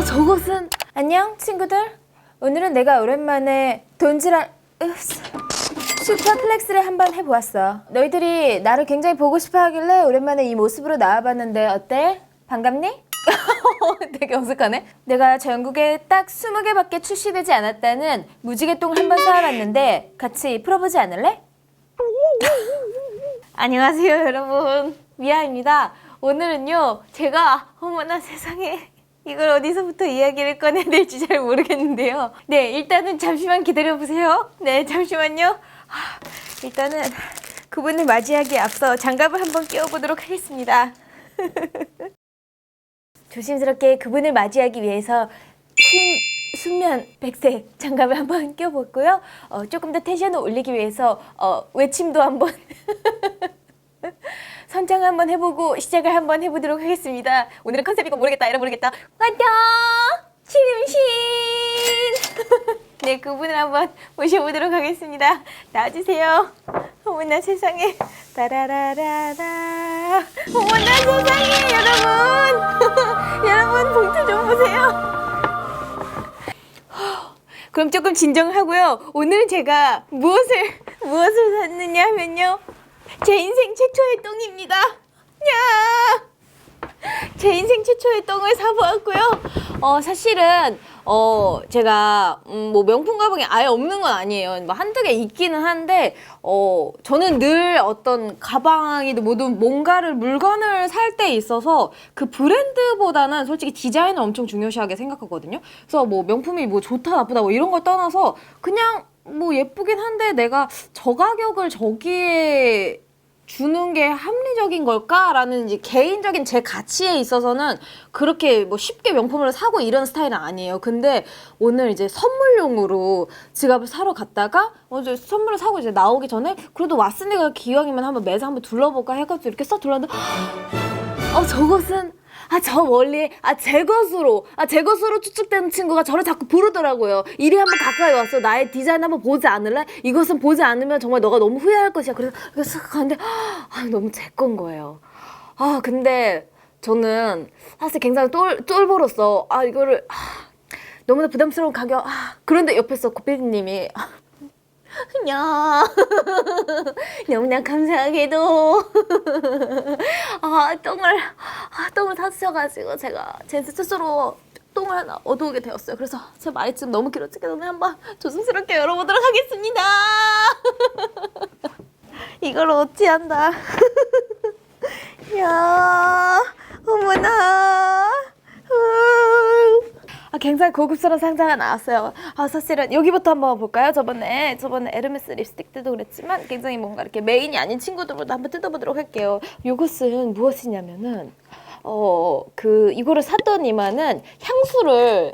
저것은 안녕 친구들. 오늘은 내가 오랜만에 돈지랄 슈퍼플렉스를 한번 해보았어. 너희들이 나를 굉장히 보고 싶어 하길래 오랜만에 이 모습으로 나와봤는데 어때? 반갑니? 되게 어색하네. 내가 전국에 딱 20개밖에 출시되지 않았다는 무지개똥을 한번 쌓아봤는데 같이 풀어보지 않을래? 안녕하세요 여러분, 미아입니다. 오늘은요 제가 어머나 세상에 이걸 어디서부터 이야기를 꺼내야 될지 잘 모르겠는데요. 네, 일단은 잠시만 기다려보세요. 네, 잠시만요. 일단은 그분을 맞이하기에 앞서 장갑을 한번 끼워보도록 하겠습니다. 조심스럽게 그분을 맞이하기 위해서 흰 순면 백색 장갑을 한번 껴봤고요. 조금 더 텐션을 올리기 위해서 외침도 한번 선창 한번 해보고 시작을 한번 해보도록 하겠습니다. 오늘은 컨셉이고 모르겠다, 이러 모르겠다. 환영! 신음신! 네, 그분을 한번 모셔보도록 하겠습니다. 나와주세요. 어머나 세상에. 따라라라라. 어머나 세상에, 여러분! 여러분, 봉투 좀 보세요. 그럼 조금 진정을 하고요. 오늘은 제가 무엇을 샀느냐 하면요. 제 인생 최초의 똥입니다. 야! 제 인생 최초의 똥을 사보았고요. 사실은 제가 뭐 명품 가방이 아예 없는 건 아니에요. 뭐 한두 개 있기는 한데 저는 늘 어떤 가방이든 뭐든 뭔가를 물건을 살 때 있어서 그 브랜드보다는 솔직히 디자인을 엄청 중요시하게 생각하거든요. 그래서 뭐 명품이 뭐 좋다 나쁘다 뭐 이런 걸 떠나서 그냥 뭐 예쁘긴 한데 내가 저 가격을 저기에 주는 게 합리적인 걸까라는 이제 개인적인 제 가치에 있어서는 그렇게 뭐 쉽게 명품을 사고 이런 스타일은 아니에요. 근데 오늘 이제 선물용으로 지갑을 사러 갔다가 이제 선물을 사고 이제 나오기 전에 그래도 왔으니까 기왕이면 한번 매장 한번 둘러볼까 해가지고 이렇게 싹 둘렀는데 저것은 저 멀리 제 것으로 추측되는 친구가 저를 자꾸 부르더라고요. 이리 한번 가까이 와서 나의 디자인 한번 보지 않을래? 이것은 보지 않으면 정말 너가 너무 후회할 것이야. 그래서 쓱 가는데 너무 제 건 거예요. 근데 저는 사실 굉장히 쫄보로서 이거를 너무나 부담스러운 가격. 그런데 옆에서 고피디님이 야 너무나 감사하게도 똥을 사주셔가지고 제가 제 스스로 똥을 하나 얻어오게 되었어요. 그래서 제 말이 지금 너무 길어지기 전에 한번 조심스럽게 열어보도록 하겠습니다. 이걸 어찌한다. 야 어머나. 굉장히 고급스러운 상자가 나왔어요. 사실은 여기부터 한번 볼까요? 저번에 에르메스 립스틱들도 그랬지만 굉장히 뭔가 이렇게 메인이 아닌 친구들보다 한번 뜯어보도록 할게요. 이것은 무엇이냐면은 이거를 샀더니만은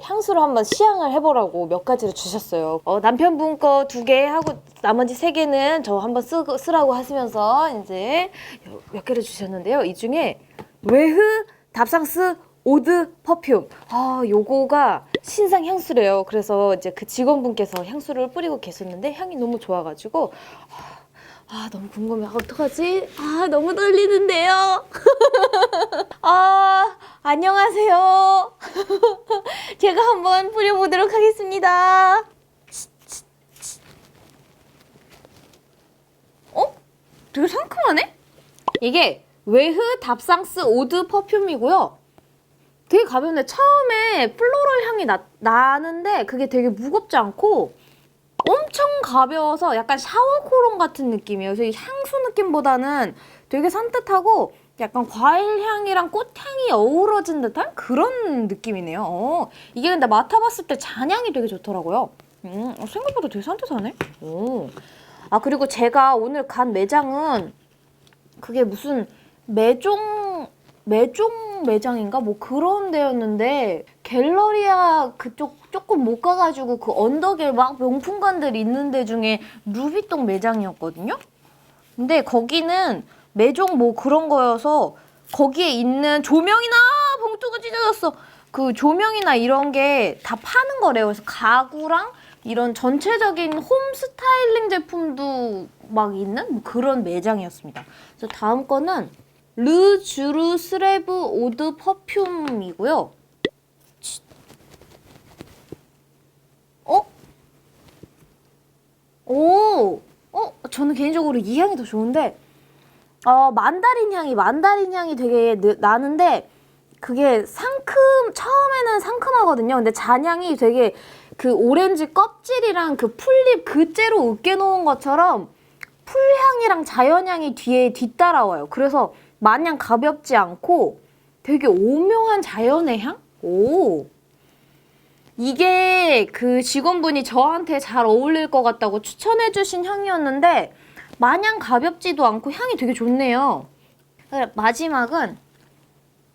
향수를 한번 시향을 해보라고 몇 가지를 주셨어요. 남편분 거 2개 하고 나머지 3개는 저 한번 쓰라고 하시면서 이제 몇 개를 주셨는데요. 이 중에 웨흐 답상스 오드 퍼퓸. 요거가 신상 향수래요. 그래서 이제 그 직원분께서 향수를 뿌리고 계셨는데 향이 너무 좋아가지고 너무 궁금해. 어떡하지? 너무 떨리는데요. 안녕하세요. 제가 한번 뿌려보도록 하겠습니다. 되게 상큼하네? 이게 웨흐 답상스 오드 퍼퓸이고요. 되게 가벼운데 처음에 플로럴 향이 나는데 그게 되게 무겁지 않고 엄청 가벼워서 약간 샤워 콜론 같은 느낌이에요. 그래서 향수 느낌보다는 되게 산뜻하고 약간 과일 향이랑 꽃향이 어우러진 듯한 그런 느낌이네요. 이게 근데 맡아봤을 때 잔향이 되게 좋더라고요. 생각보다 되게 산뜻하네. 그리고 제가 오늘 간 매장은 그게 무슨 매장인가? 뭐 그런 데였는데 갤러리아 그쪽 조금 못 가가지고 그 언덕에 막 명품관들 있는 데 중에 루비통 매장이었거든요? 근데 거기는 매종 뭐 그런 거여서 거기에 있는 조명이나 봉투가 찢어졌어. 그 조명이나 이런 게 다 파는 거래요. 그래서 가구랑 이런 전체적인 홈 스타일링 제품도 막 있는 뭐 그런 매장이었습니다. 그래서 다음 거는 르 주르 스레브 오드 퍼퓸이고요. 어? 오! 저는 개인적으로 이 향이 더 좋은데, 만다린 향이 되게 나는데, 그게 처음에는 상큼하거든요. 근데 잔향이 되게 그 오렌지 껍질이랑 그 풀잎 그째로 으깨놓은 것처럼 풀향이랑 자연향이 뒤에 뒤따라와요. 그래서 마냥 가볍지 않고 되게 오묘한 자연의 향? 오! 이게 그 직원분이 저한테 잘 어울릴 것 같다고 추천해주신 향이었는데 마냥 가볍지도 않고 향이 되게 좋네요. 마지막은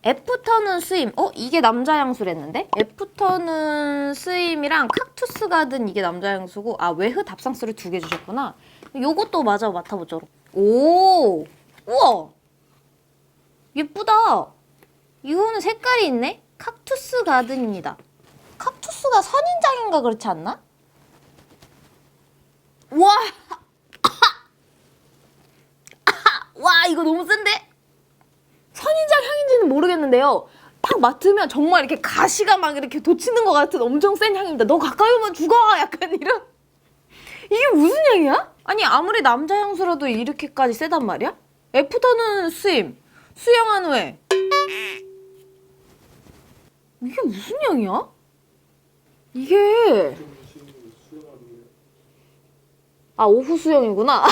애프터눈 스임. 이게 남자 향수랬는데? 애프터눈 스임이랑 칵투스 가든 이게 남자 향수고, 외흐 답상스를 2개 주셨구나. 요것도 마저 맡아보죠. 오! 우와! 예쁘다. 이거는 색깔이 있네? 칵투스 가든입니다. 칵투스가 선인장인가 그렇지 않나? 와! 와, 이거 너무 센데? 선인장 향인지는 모르겠는데요. 딱 맡으면 정말 이렇게 가시가 막 이렇게 돋치는 것 같은 엄청 센 향입니다. 너 가까이 오면 죽어! 약간 이런. 이게 무슨 향이야? 아니, 아무리 남자 향수라도 이렇게까지 세단 말이야? 애프터눈 스임. 수영한 후에. 이게 무슨 향이야? 이게. 오후 수영이구나.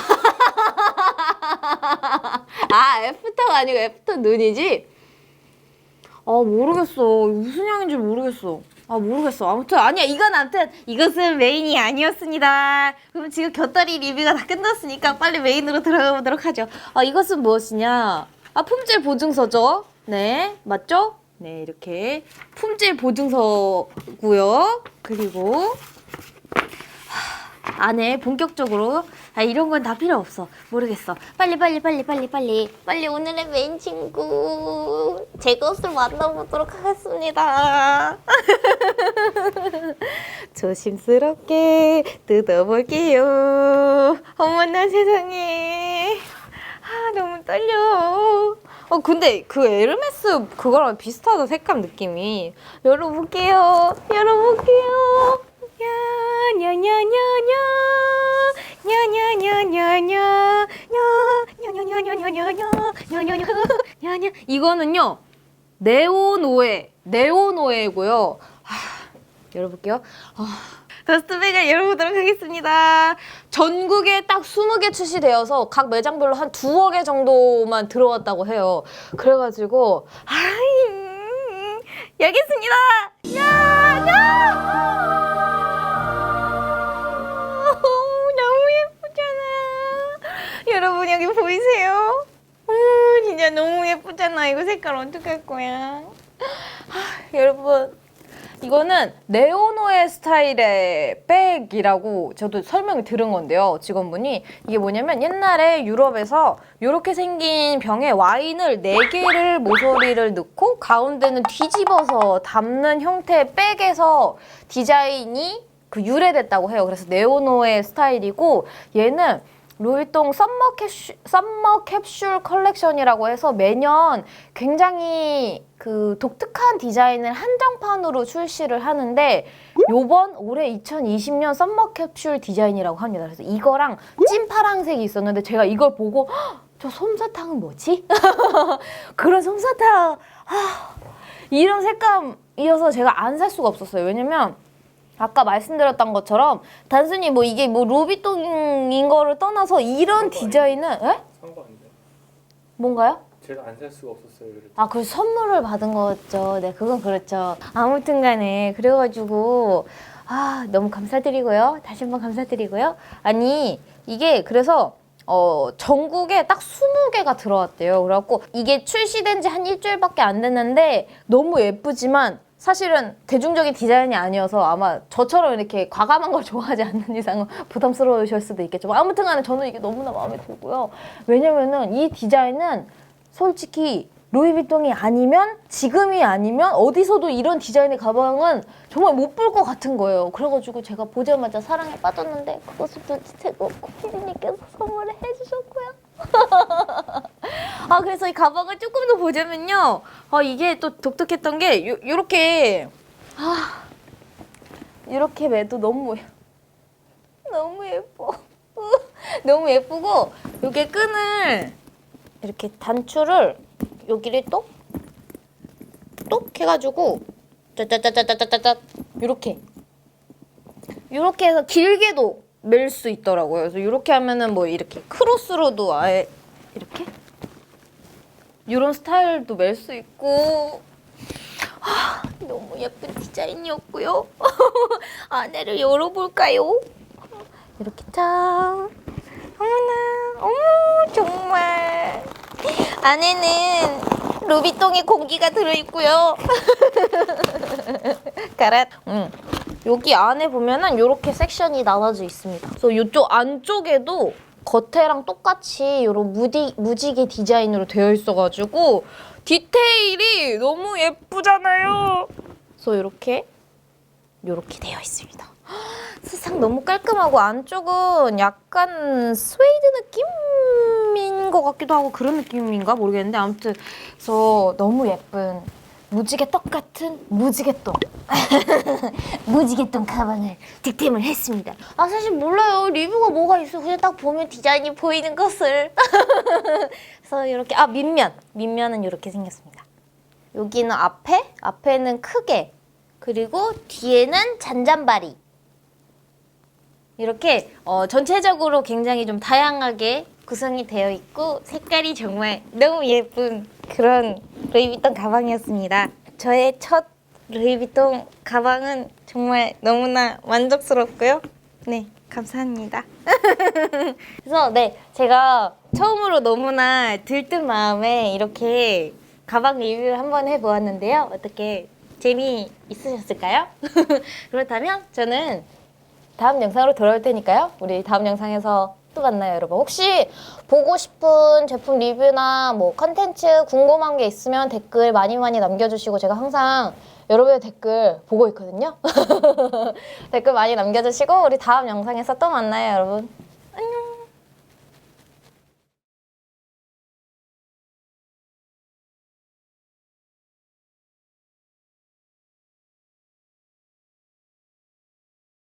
애프터가 아니고 애프터 눈이지? 모르겠어. 무슨 향인지 모르겠어. 모르겠어. 아무튼 이것은 메인이 아니었습니다. 그럼 지금 곁다리 리뷰가 다 끝났으니까 빨리 메인으로 들어가 보도록 하죠. 이것은 무엇이냐? 품질 보증서죠. 네, 맞죠? 네, 이렇게 품질 보증서고요. 그리고 안에 본격적으로 이런 건 다 필요 없어. 모르겠어. 빨리 오늘의 메인 친구 제 것을 만나보도록 하겠습니다. 조심스럽게 뜯어볼게요. 어머나 세상에. 너무 떨려. 근데 그 에르메스 그거랑 비슷하다, 색감 느낌이. 열어볼게요. 이거는요 네오노에고요. 열어볼게요. 더스트백을 열어보도록 하겠습니다. 전국에 딱 20개 출시되어서 각 매장별로 한 2억 개 정도만 들어왔다고 해요. 그래가지고 여기 있습니다. 너무 예쁘잖아. 여러분 여기 보이세요? 진짜 너무 예쁘잖아. 이거 색깔 어떡할 거야? 여러분 이거는 네오노에 스타일의 백이라고 저도 설명을 들은 건데요. 직원분이 이게 뭐냐면 옛날에 유럽에서 이렇게 생긴 병에 와인을 4개를 모서리를 넣고 가운데는 뒤집어서 담는 형태의 백에서 디자인이 유래됐다고 해요. 그래서 네오노의 스타일이고 얘는 루이통 썸머 캡슐 컬렉션이라고 해서 매년 굉장히 독특한 디자인을 한정판으로 출시를 하는데 올해 2020년 썸머 캡슐 디자인이라고 합니다. 그래서 이거랑 찐파랑색이 있었는데 제가 이걸 보고 저 솜사탕은 뭐지? 그런 솜사탕 이런 색감이어서 제가 안 살 수가 없었어요. 왜냐면 아까 말씀드렸던 것처럼 단순히 이게 루비통인 거를 떠나서 이런 디자인은 산거 아닌데? 뭔가요? 제가 안 살 수가 없었어요. 그 선물을 받은 거죠. 네, 그건 그렇죠. 아무튼 간에 그래가지고 너무 감사드리고요. 다시 한번 감사드리고요. 아니 이게 그래서 전국에 딱 20개가 들어왔대요. 그래갖고 이게 출시된 지 한 일주일밖에 안 됐는데 너무 예쁘지만 사실은 대중적인 디자인이 아니어서 아마 저처럼 이렇게 과감한 걸 좋아하지 않는 이상은 부담스러우실 수도 있겠죠. 아무튼 간에 저는 이게 너무나 마음에 들고요. 왜냐면은 이 디자인은 솔직히 루이비통이 아니면 지금이 아니면 어디서도 이런 디자인의 가방은 정말 못 볼 것 같은 거예요. 그래가지고 제가 보자마자 사랑에 빠졌는데 그것을 눈치채고 코피디님께서 선물을 해주셨고요. 그래서 이 가방을 조금 더 보자면요. 이게 또 독특했던 게 요렇게 이렇게 매도 너무 예뻐. 너무 예쁘고 요게 끈을 이렇게 단추를 여기를 똑 해가지고 짜짜짜짜짜짜짜 이렇게 해서 길게도 멜 수 있더라고요. 그래서 이렇게 하면은 뭐 이렇게 크로스로도 아예 이렇게 이런 스타일도 멜 수 있고 너무 예쁜 디자인이었고요. 안에를 열어볼까요? 이렇게 짠. 어머나, 어머 정말 안에는 루비통에 공기가 들어있고요. 가라. 여기 안에 보면은 이렇게 섹션이 나눠져 있습니다. 그래서 이쪽 안쪽에도 겉에랑 똑같이 이런 무지개 디자인으로 되어 있어가지고 디테일이 너무 예쁘잖아요. 그래서 이렇게 되어 있습니다. 세상 너무 깔끔하고 안쪽은 약간 스웨이드 느낌인 것 같기도 하고 그런 느낌인가 모르겠는데 아무튼 그래서 너무 예쁜 무지개떡 같은 무지개똥 무지개똥 가방을 득템을 했습니다. 아 사실 몰라요. 리뷰가 뭐가 있어. 그냥 딱 보면 디자인이 보이는 것을. 그래서 이렇게 밑면은 이렇게 생겼습니다. 여기는 앞에는 크게 그리고 뒤에는 잔잔바리 이렇게 전체적으로 굉장히 좀 다양하게 구성이 되어 있고 색깔이 정말 너무 예쁜 그런 루이비통 가방이었습니다. 저의 첫 루이비통 가방은 정말 너무나 만족스럽고요. 네, 감사합니다. 그래서 네, 제가 처음으로 너무나 들뜬 마음에 이렇게 가방 리뷰를 한번 해보았는데요. 어떻게 재미있으셨을까요? 그렇다면 저는 다음 영상으로 돌아올 테니까요. 우리 다음 영상에서 또 만나요, 여러분. 혹시 보고 싶은 제품 리뷰나 뭐 컨텐츠 궁금한 게 있으면 댓글 많이 남겨주시고 제가 항상 여러분의 댓글 보고 있거든요. 댓글 많이 남겨주시고 우리 다음 영상에서 또 만나요, 여러분.